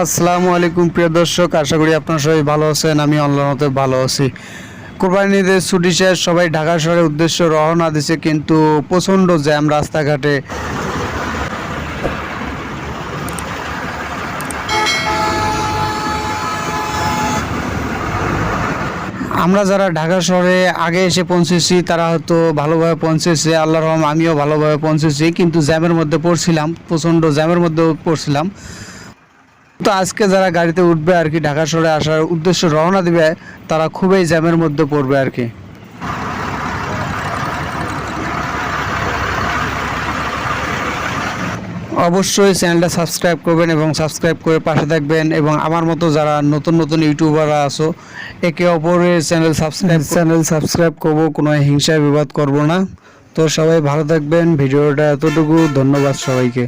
আসসালামু আলাইকুম প্রিয় দর্শক, আশা করি আপনারা সবাই ভালো আছেন। আমি আল্লাহর মতে ভালো আছি। কোরবানির ঈদের ছুটি শেষ, সবাই ঢাকা শহরের উদ্দেশ্যে রওনা দিছে, কিন্তু প্রচণ্ড জ্যাম রাস্তাঘাটে। আমরা যারা ঢাকা শহরে আগে এসে পৌঁছেছি তারা হয়তো ভালোভাবে পৌঁছেছে, আল্লাহর রহম আমিও ভালোভাবে পৌঁছেছি, কিন্তু জ্যামের মধ্যে পড়ছিলাম, প্রচণ্ড জ্যামের মধ্যে পড়ছিলাম। তো আজকে যারা গাড়িতে উঠবে আর কি, ঢাকা শহরে আসার উদ্দেশ্যে রওনা দিবে, তারা খুবই জ্যামের মধ্যে পড়বে আর কি। অবশ্যই চ্যানেলটা সাবস্ক্রাইব করবেন এবং সাবস্ক্রাইব করে পাশে থাকবেন, এবং আমার মতো যারা নতুন নতুন ইউটিউবাররা আছো, একে অপরের চ্যানেল সাবস্ক্রাইব করবো, কোনো হিংসা বিবাদ করব না। তো সবাই ভালো থাকবেন। ভিডিওটা এতটুকু, ধন্যবাদ সবাইকে।